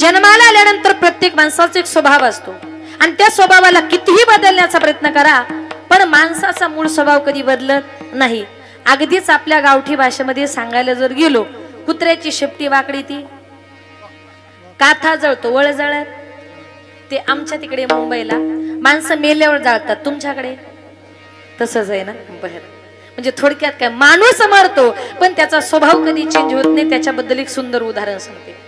जन्माला आल्यानंतर प्रत्येक माणसाचा एक स्वभाव असतो आणि त्या स्वभावाला कितीही बदलण्याचा प्रयत्न करा पण माणसाचा मूळ स्वभाव कधी बदलत नाही। अगदीच आपल्या गावठी भाषेमध्ये सांगायला जर गेलो, कुत्र्याची शेपटी वाकडी ती काथा जळतो वळ जळत, ते आमच्या तिकडे मुंबईला माणसं मेल्यावर जाळतात, तुमच्याकडे तसंच आहे ना। म्हणजे थोडक्यात काय, माणूस मरतो पण त्याचा स्वभाव कधी चेंज होत नाही। त्याच्याबद्दल एक सुंदर उदाहरण सांगते।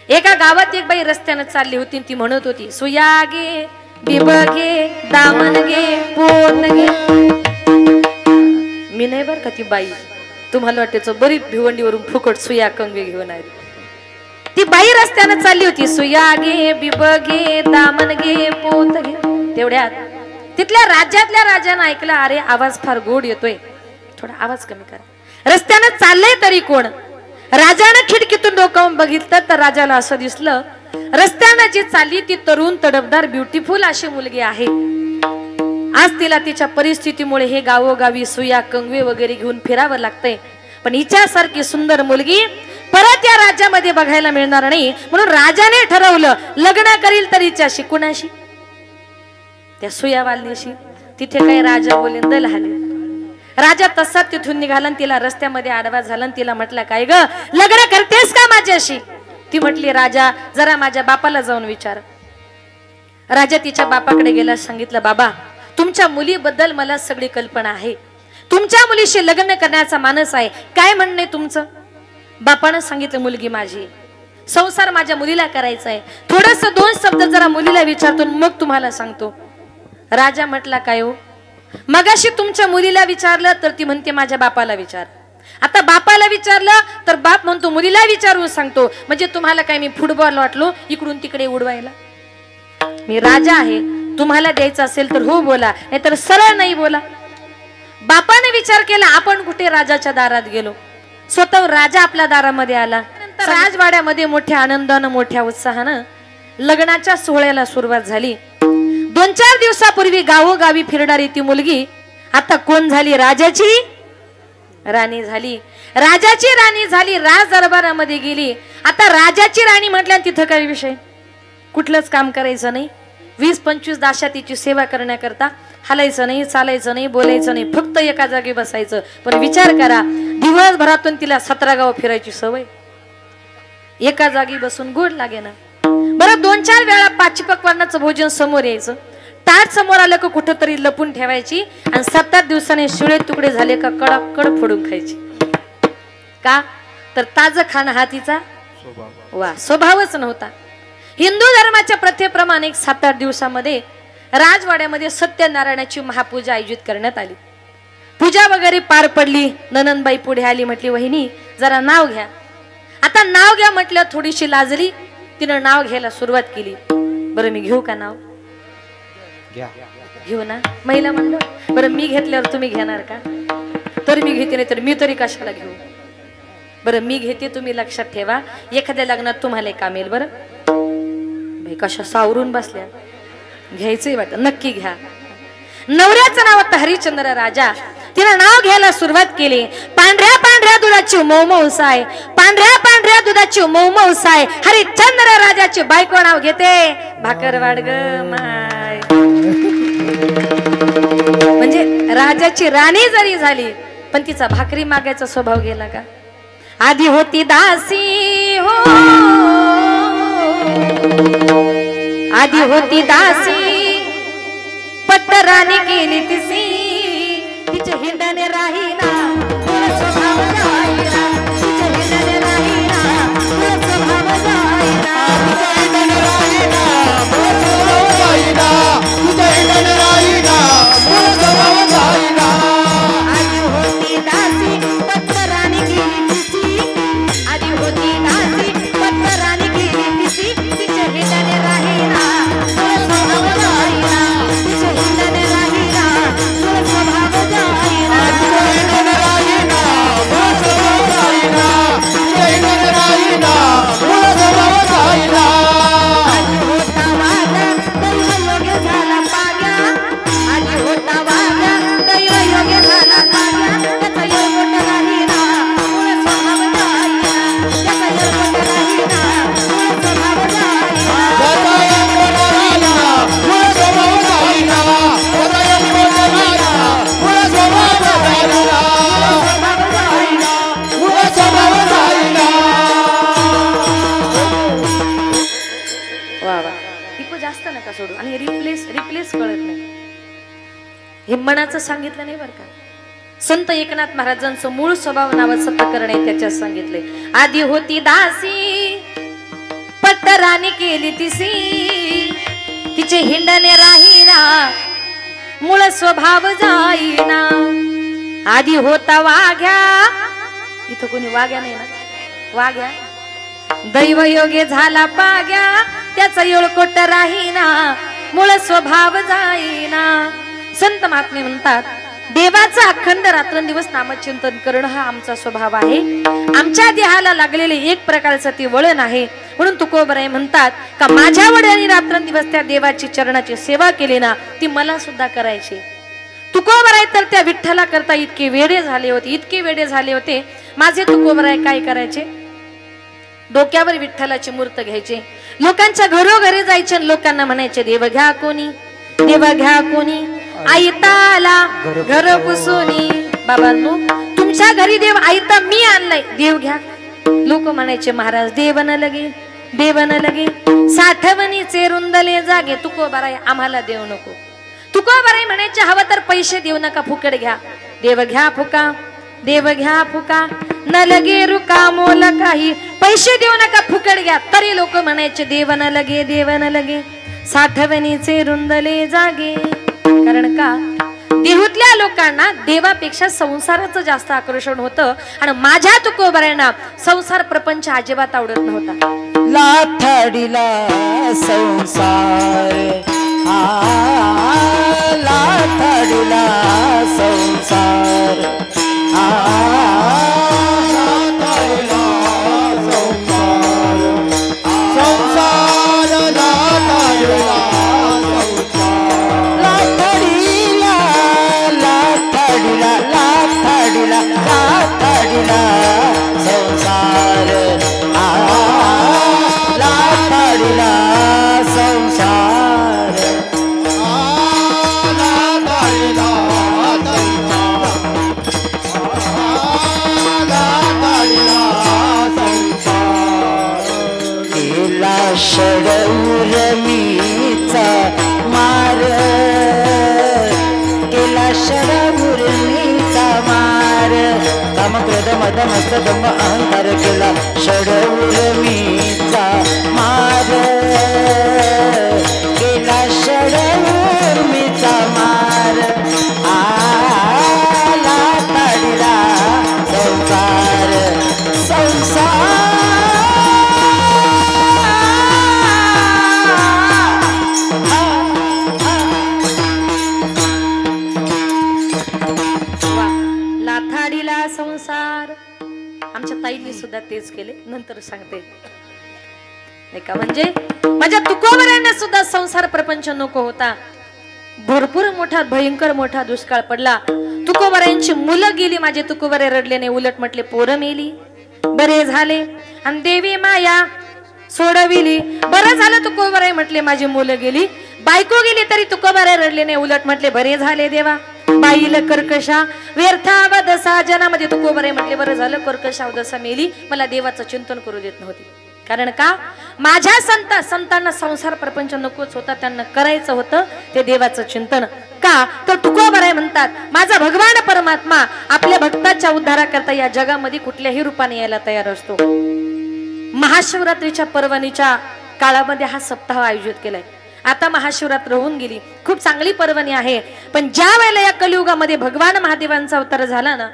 एका गावात एक बाई रस्त्याने चालली होती, ती म्हणत होती, सुया गे बिबगे दामन गे पोन गे। मी नाही बर का ती बाई, तुम्हाला वाटायचं बरीच भिवंडीवरून फुकट सुया कंगवे घेऊन आली। ती बाई रस्त्याने चालली होती, सुया गे बिबगे दामन गे पोत गे। तेवढ्यात तिथल्या राज्यातल्या राजाने ऐकलं, अरे आवाज फार गोड येतोय, थोडा आवाज कमी करा। रस्त्याने चाललंय तरी कोण? राजाने खिडकीतून डोकावून बघितलं तर राजाला असं दिसलं, रस्त्याने जी चालली ती तरुण तडफदार ब्युटिफुल अशी मुलगी आहे। आज तिला तिच्या परिस्थितीमुळे हे गावोगावी सुया कंगवे वगैरे घेऊन फिरावं लागतंय, पण हिच्यासारखी सुंदर मुलगी परत या राज्यामध्ये बघायला मिळणार नाही। म्हणून राजाने ठरवलं लग्न करील तर हिच्याशी, कुणाशी? त्या सुयावालनीशी। तिथे काही राजा बोले दल आले। राजा तसाच तिथून निघाला, तिला रस्त्यामध्ये आडवा झाला, तिला म्हटलं, काय ग लग्न करतेस का माझ्याशी? ती म्हटली, राजा जरा माझ्या बापाला जाऊन विचार। राजा तिच्या बापाकडे गेला, सांगितलं, बाबा तुमच्या मुलीबद्दल मला सगळी कल्पना आहे, तुमच्या मुलीशी लग्न करण्याचा मानस आहे, काय म्हणणे तुमचं? बापानं सांगितलं, मुलगी माझी, संसार माझ्या मुलीला करायचा आहे, थोडस दोन शब्द जरा मुलीला विचारतो मग तुम्हाला सांगतो। राजा म्हटला, काय हो? मगाशी तुमच्या मुलीला विचारलं तर ती म्हणते माझ्या बापाला विचार, आता बापाला विचारलं तर बाप म्हणतो मुलीला विचारून सांगतो। म्हणजे तुम्हाला काय मी फुटबॉल वाटलो इकडून तिकडे उडवायला? मी राजा आहे, तुम्हाला द्यायचं असेल तर हो बोला, नाहीतर सरळ नाही बोला। बापाने विचार केला, आपण कुठे राजाच्या दारात गेलो, स्वतः राजा आपल्या दारामध्ये आला। राजवाड्यामध्ये मोठ्या आनंदानं मोठ्या उत्साहानं लग्नाच्या सोहळ्याला सुरुवात झाली। 2-4 दिवसापूर्वी गावोगावी फिरणारी ती मुलगी आता कोण झाली? राजाची राणी झाली। राजाची राणी झाली, राज दरबारामध्ये गेली। आता राजाची राणी म्हटल्या तिथं काही विषय, कुठलंच काम करायचं नाही, 20-25 दाशातीची सेवा करण्याकरता हलायचं नाही, चालायचं नाही, बोलायचं नाही, फक्त एका जागी बसायचं। पण विचार करा, दिवसभरातून तिला 17 गाव फिरायची सवय, एका जागी बसून गोड लागे ना। बरं 2-4 वेळा पाचपक्वान्नाचं भोजन समोर यायचं, ताट समोर आलं का कुठंतरी लपून ठेवायची आणि 7-8 दिवसांनी शिळे तुकडे झाले का कडाकड फोडून खायची। का तर ताजं खाणं हा तिचा स्वभावच नव्हता। हिंदू धर्माच्या प्रथेप्रमाणे 7-8 दिवसामध्ये राजवाड्यामध्ये सत्यनारायणाची महापूजा आयोजित करण्यात आली। पूजा वगैरे पार पडली, ननंदबाई पुढे आली, म्हटली, वहिनी जरा नाव घ्या। आता नाव घ्या म्हटलं, थोडीशी लाजली, तिनं नाव घ्यायला सुरुवात केली। बरं मी घेऊ का नाव? घेऊ ना, महिला म्हणलं, बरं मी घेतल्यावर तुम्ही घेणार का? तर मी घेते, नाही तर मी तरी कशाला घेऊ? बरं मी घेते, तुम्ही लक्षात ठेवा, एखाद्या लग्नात तुम्हाला काम येईल। बरं भाई कशा सावरून बसल्या, घ्यायचंय वाटत, नक्की घ्या। नवऱ्याचं नाव होतं हरिश्चंद्र राजा। तिनं नाव घ्यायला सुरुवात केली। पांढऱ्या पांढऱ्या दुधाची मऊ साय, पांढऱ्या पांढऱ्या दुधाची मऊ साय, हरिश्चंद्र राजाची बायको नाव घेते भाकरवाड ग माय। म्हणजे राजाची राणी जरी झाली पण तिचा भाकरी मागायचा स्वभाव गेला का? आधी होती दासी हो, आधी होती दासी, पट्टराणी गेली तिसी, तिचे हिंडणे राहीना स्वभाव जाईना, तिचे हिंडणे राहीना स्वभाव जाईना, तिचे हिंडणे राहीना स्वभाव जाईना, तिचे हिंडणे राहीना स्वभाव जाईना। आधी होती दासी पट्टराणी गेली तिसी, आधी होती दासी पट्टराणी गेली तिसी, तिचे हिंडणे राहीना स्वभाव जाईना, तिचे हिंडणे राहीना हे मनाचं सांगितलं नाही बरं का. संत एकनाथ महाराजांचं मूळ स्वभाव नावाचं प्रकरण आहे, त्याच्यात सांगितले. आधी होती दासी पट्टराणी केली तिसी, तिचे हिंडणे राहीना मूळ स्वभाव जाईना. आधी होता वाघ्या, इथं कोणी वाघ्या नाही ना, वाघ्या दैव योगे झाला पाग्या, त्याचा येळकोट राहीना मूळ स्वभाव जाईना. संत महात्मे म्हणतात देवाचा अखंड रात्रंदिवस नामचिंतन करणं हा आमचा स्वभाव आहे. आमच्या देहाला लागलेले एक प्रकारचं ते वळण आहे. म्हणून तुकोबराय म्हणतात का माझ्या वडिलांनी रात्रंदिवस त्या देवाची चरणाची सेवा केली ना, ती मला सुद्धा करायची. तुकोबराय तर त्या विठ्ठला करता इतके वेडे झाले होते, इतके वेडे झाले होते. माझे तुकोबराय काय करायचे, डोक्यावर विठ्ठलाची मूर्त घ्यायचे, लोकांच्या घरोघरी जायचे आणि लोकांना म्हणायचे देव घ्या कोणी, देव घ्या कोणी, आईताला घर पुसोनी. बाबांनो तुमच्या घरी देव आईता मी आणलाय, देव घ्या. लोक म्हणायचे महाराज देव न लगे, देव न लगे, साठवणीचे रुंदले जागे. तुकोबराय आम्हाला देव नको. तुकोबराय म्हणायचे हवं तर पैसे देऊ नका, फुकट घ्या. देव घ्या फुका, देव घ्या फुका, न लगे रुका मोल काही. पैसे देऊ नका, फुकट घ्या. तरी लोक म्हणायचे देव न लगे, देव न लगे, साठवणीचे रुंदले जागे. कारण का देहूतल्या लोकांना देवापेक्षा संसाराचं जास्त आकर्षण होतं. आणि माझ्या तुकोबरायांना संसार प्रपंच अजिबात आवडत नव्हता. लाथाडीला संसार, लाथाडीला संसार, लाथाडीला संसार, संसार लाथाडीला लाथाडीला लाथाडीला लाथाडीला संसार, लाथाडीला संसार, लाथाडीला केला षडउर्मीचा मार, केला षडउर्मीचा मार, काम क्रोध मद मस्त दंभ अहंकार केला षडउर्मीचा मार, केला षडउर्मीचा मार, लाथाडीला संसार, संसार. लाथाडीला संसार. आमच्या ताईंनी सुद्धा तेच केले, नंतर सांगते नाही का. म्हणजे माझ्या तुकोबरायांना सुद्धा संसार प्रपंच नको होता. भरपूर मोठा भयंकर मोठा दुष्काळ पडला. तुकोबरायांची मुलं गेली, माझे तुकोबराय रडले नाही, उलट म्हटले पोरं मेली, बरे झाले आणि देवी माया सोडविली. बरं झालं तुकोबराय म्हटले माझी मुलं गेली, बायको गेली तरी तुकोबराय रडले नाही, उलट म्हटले बरे झाले देवा. बाईला कर्कशा व्यर्थावदसा जनामध्ये तुकोबराय म्हटले बरं झालं कर्कशावदसा मेली, मला देवाचं चिंतन करू देत नव्हती. कारण का माझ्या संतांना संसार प्रपंच नकोच होता, त्यांना करायचं होतं ते देवाचं चिंतन. का तर तुकोबराय म्हणतात माझा भगवान परमात्मा आपल्या भक्ताच्या उद्धाराकरता या जगामध्ये कुठल्याही रूपाने यायला तयार असतो. महाशिवरात्रीच्या पर्वणीच्या काळामध्ये हा सप्ताह आयोजित केलाय. आता महाशिवरात्र होऊन गेली, खूप चांगली पर्वणी आहे. पण ज्या वेळेला या कलियुगामध्ये भगवान महादेवांचा अवतार झाला ना,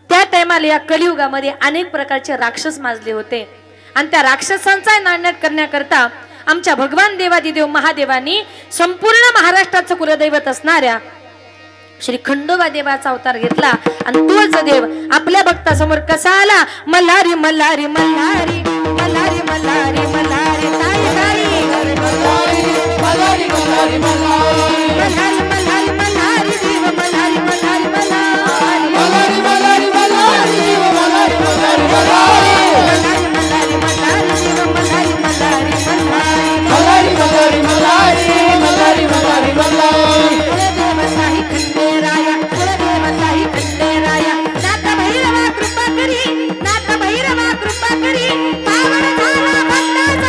त्या टायमाला या कलियुगामध्ये अनेक प्रकारचे राक्षस माजले होते. आणि त्या राक्षसांचा नायनाट करण्याकरता आमच्या भगवान देवादिदेव महादेवांनी संपूर्ण महाराष्ट्राचं कुलदैवत असणाऱ्या श्री खंडोबा देवाचा अवतार घेतला. आणि तोच देव आपल्या भक्तासमोर कसा आला, मल्हारी मल्हारी मल्हारी मल्हारी मल्हारी मल्हारी ताई ताई मल्हारी मल्हारी मल्हारी मल्हारी मल्हारी मल्हारी देव मल्हारी मल्हारी मल्हारी मल्हारी मल्हारी मल्हारी देव मल्हारी मल्हारी मल्हारी मल्हारी मल्हारी देव मल्हारी मल्हारी मल्हारी मल्हारी मल्हारी मल्हारी मल्हारी मल्हारी कुलदेवताही खंडेराया कुलदेवताही खंडेराया नाथ भैरवा कृपा करी नाथ भैरवा कृपा करी पावन झाला भक्ताचा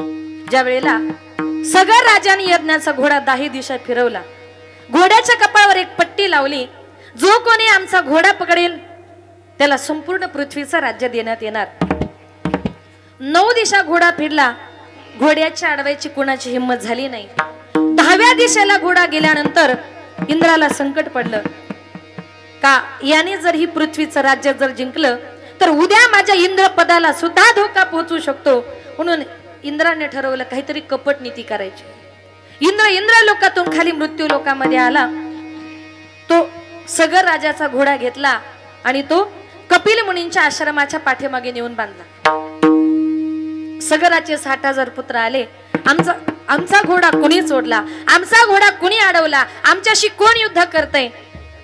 ज्या वेळेला सगळ्या राजाने यज्ञाचा घोडा 10 दिशा फिरवला, घोड्याच्या कपाळावर एक पट्टी लावली, जो कोणी आमचा घोडा पकडेल त्याला संपूर्ण पृथ्वीचं राज्य देण्यात येणार. 9 दिशा घोडा फिरला, घोड्याच्या अडवायची कुणाची हिंमत झाली नाही. 10व्या दिशेला घोडा गेल्यानंतर इंद्राला संकट पडलं का याने जर ही पृथ्वीचं राज्य जर जिंकलं तर उद्या माझ्या इंद्र पदाला सुद्धा धोका पोहोचू शकतो. म्हणून इंद्राने ठरवलं काहीतरी कपट नीती करायची. इंद्र लोकातून खाली मृत्यू लोकामध्ये आला. तो सगर राजाचा घोडा घेतला आणि तो कपिल मुनींच्या आश्रमाच्या पाठीमागे नेऊन बांधला. सगराचे 60,000 पुत्र आले. आमचा घोडा कुणी सोडला, आमचा घोडा कुणी अडवला, आमच्याशी कोण युद्ध करतय.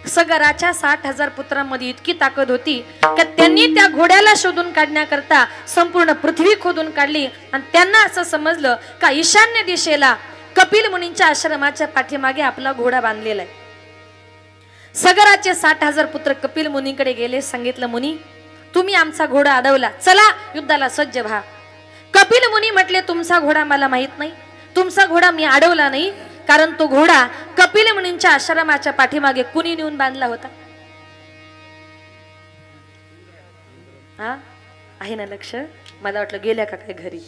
सगराच्या 60,000 पुत्रांमध्ये इतकी ताकद होती की त्यांनी त्या घोड्याला शोधून काढण्याकरता संपूर्ण पृथ्वी खोदून काढली. आणि त्यांना असं समजलं का ईशान्य दिशेला कपिल मुनींच्या आश्रमाच्या पाठीमागे आपला घोडा बांधलेला आहे. सगराचे 60,000 पुत्र कपिल मुनीकडे गेले. सांगितलं, मुनी तुम्ही आमचा घोडा अडवला, चला युद्धाला सज्ज व्हा. कपिल मुनी म्हटले, तुमचा घोडा मला माहित नाही, तुमचा घोडा मी अडवला नाही, कारण तो घोडा कपिल मुनींच्या आश्रमाच्या पाठीमागे कुणी नेऊन बांधला होता. हा आहे ना लक्ष? मला वाटलं गेल्या का काय घरी.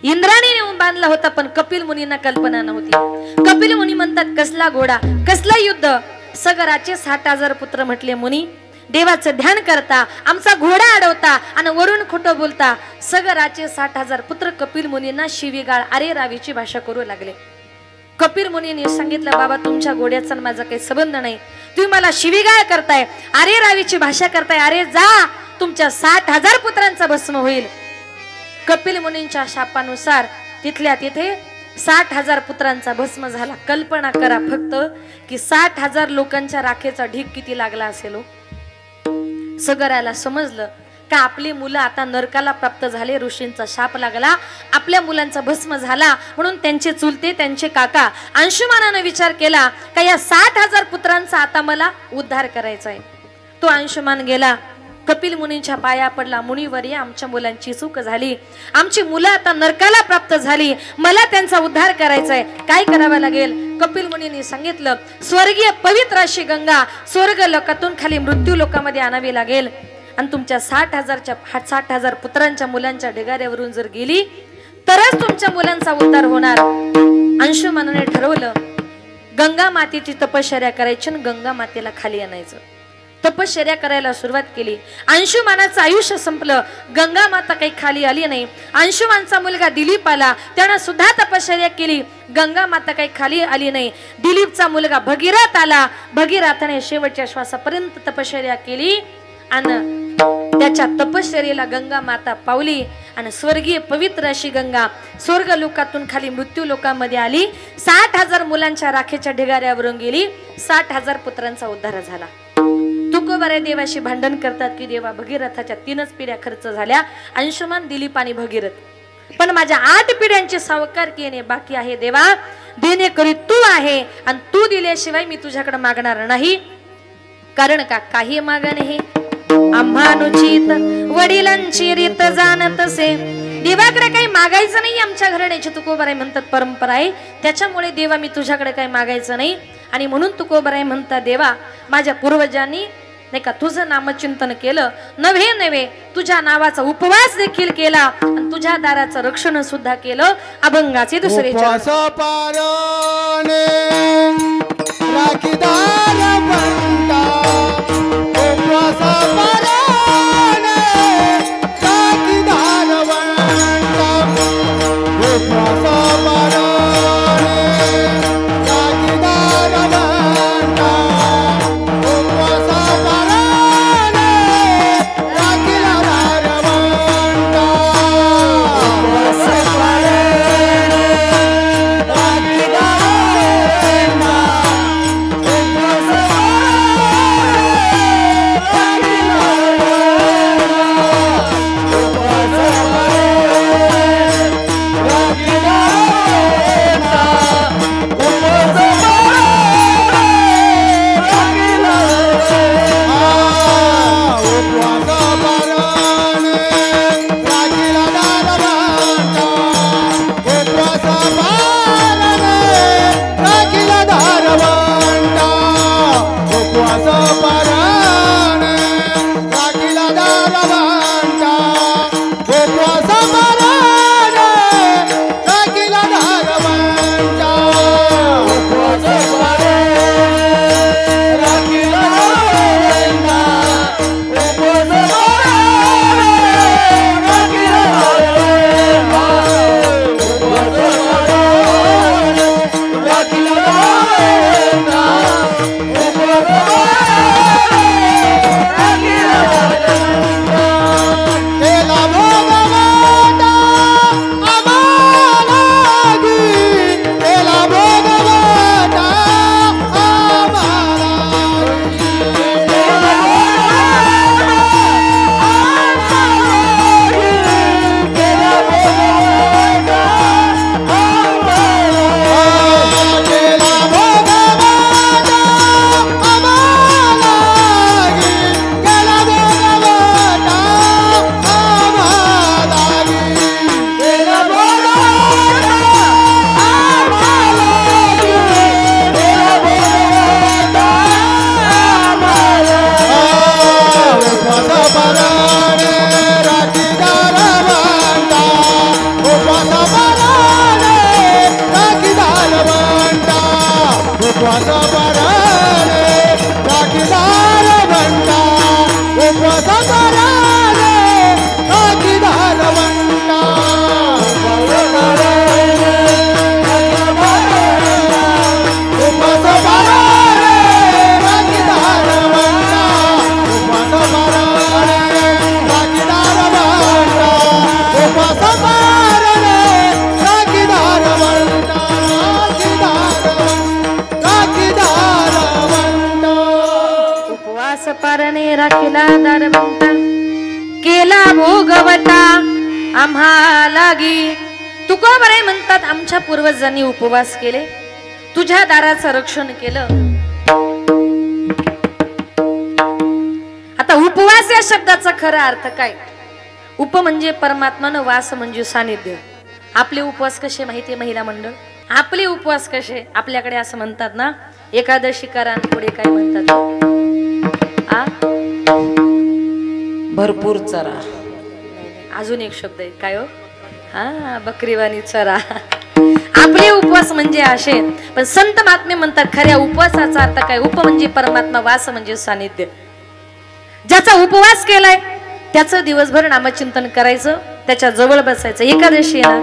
इंद्राने नेऊन बांधला होता, पण कपिल मुनींना कल्पना नव्हती. कपिल मुनी म्हणतात, कसला घोडा, कसला युद्ध. सगराचे 60,000 पुत्र म्हटले, मुनी देवाचं ध्यान करता, आमचा घोडा अडवता आणि वरून खोटं बोलता. सगराचे 60,000 पुत्र कपिल मुनींना शिवीगाळ, अरे रावीची भाषा करू लागले. कपिल मुनीने सांगितलं, बाबा तुमच्या घोड्याचा माझा काही संबंध नाही, तुम्ही मला शिवीगाळ करताय, अरे रावीची भाषा करताय, अरे जा, तुमच्या 60,000 पुत्रांचा भस्म होईल. कपिल मुनींच्या शापानुसार तिथल्या तिथे 60,000 पुत्रांचा भस्म झाला. कल्पना करा फक्त की 60,000 लोकांच्या राखेचा ढीग किती लागला असेल. सगराला समजलं का आपली मुलं आता नरकाला प्राप्त झाले, ऋषींचा शाप लागला, आपल्या मुलांचा भस्म झाला. म्हणून त्यांचे चुलते, त्यांचे काका अंशुमानाने विचार केला का या 60,000 पुत्रांचा आता मला उद्धार करायचा आहे. तो अंशुमान गेला, कपिल मुनींच्या पाया पडला, मुनीवर्य आमच्या मुलांची चूक झाली, आमची मुलं आता नरकाला प्राप्त झाली, मला त्यांचा उद्धार करायचा आहे, काय करावं लागेल. कपिल मुनींनी सांगितलं, स्वर्गीय पवित्र अशी गंगा स्वर्ग लोकातून खाली मृत्यू लोकामध्ये आणावी लागेल आणि तुमच्या 60,000 पुत्रांच्या मुलांच्या ढिगाऱ्यावरून जर गेली तरच तुमच्या मुलांचा उद्धार होणार. अंशुमानाने ठरवलं गंगा मातेची तपश्चर्या करायची आणि गंगा मातेला खाली आणायचं. तपश्चर्या करायला सुरुवात केली. अंशुमानाचं आयुष्य संपलं, गंगा माता काही खाली आली नाही. अंशुमानचा मुलगा दिलीप आला, त्यानं सुद्धा तपश्चर्या केली, गंगा माता काही खाली आली नाही. दिलीपचा मुलगा भगीरथ आला, भगीरथाने शेवटच्या श्वासापर्यंत तपश्चर्या केली आणि त्याच्या तपश्चर्येला गंगा माता पावली आणि स्वर्गीय पवित्र अशी गंगा स्वर्ग लोकातून खाली मृत्यू लोकांमध्ये आली. 60,000 मुलांच्या राखेच्या ढिगाऱ्यावरून गेली, 60,000 पुत्रांचा उद्धार झाला. तुकोबारे देवाशी भांडण करतात की देवा भगीरथाच्या 3च पिढ्या खर्च झाल्या, अंशुमान, दिलीप आणि भगीरथ, पण माझ्या 8 पिढ्यांचे सावकार येणे बाकी आहे. देवा देणे करी तू आहे आणि तू दिल्याशिवाय मी तुझ्याकडे मागणार नाही, कारण का काही मागणे हे आम्हानुचित वडिलांची रीत जाणतसे. देवाकडे काही मागायचं नाही, आमच्या घराण्याची तुकोबाराय म्हणतात परंपरा आहे, त्याच्यामुळे देवा मी तुझ्याकडे काही मागायचं नाही. आणि म्हणून तुकोबाराय म्हणतात, देवा माझ्या पूर्वजांनी नाही का तुझं नामचिंतन केलं, नव्हे तुझ्या नावाचा उपवास देखील केला आणि तुझ्या दाराचं रक्षण सुद्धा केलं. अभंगाचे दुसरे उपवास पराणे राखीदार बनता उपवास पराणे राखीदार बनता उपवास पराणे राखीदार बनता उपवास पराणे राखीदार बनता उपवास पराणे राखीदार बनता राखीदार बनता उपवास पारणे राखीला दार बनता केला भोगवता आम्हा लागी. तुकोबराय म्हणतात आमच्या पूर्वजांनी उपवास केले, तुझ्या दाराचं रक्षण केलं. आता उपवास या शब्दाचा खरा अर्थ काय? उप म्हणजे परमात्मा, वास म्हणजे सानिध्य. आपले उपवास कसे माहितीये महिला मंडळ? आपले उपवास कसे? आपल्याकडे असं म्हणतात ना, एकादशी करा पुढे काय म्हणतात? भरपूर चरा. अजून एक शब्द आहे काय हो? हा, बकरीवाणी चरा. आपले उपवास म्हणजे असे, पण संत महात्मे म्हणतात खऱ्या उपवासाचा अर्थ काय? उप म्हणजे परमात्मा, वास म्हणजे सानिध्य. ज्याचा उपवास केलाय त्याचं दिवसभर नामचिंतन करायचं, त्याच्या जवळ बसायचं. एकादशी ना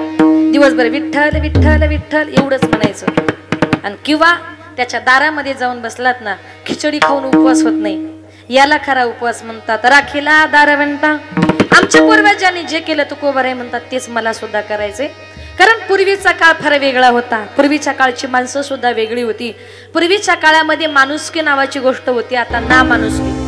दिवसभर विठ्ठल विठ्ठल विठ्ठल एवढंच म्हणायचं. आणि किंवा त्याच्या दारामध्ये जाऊन बसलात ना, खिचडी खाऊन उपवास होत नाही, याला खरा उपवास म्हणतात. राखीला दार बनता. आमच्या पूर्वजांनी जे केलं तुकोबराय म्हणतात तेच मला सुद्धा करायचे. कारण पूर्वीचा काळ फार वेगळा होता. पूर्वीच्या काळची माणसं सुद्धा वेगळी होती. पूर्वीच्या काळामध्ये माणुसकी नावाची गोष्ट होती, आता ना माणुसकी.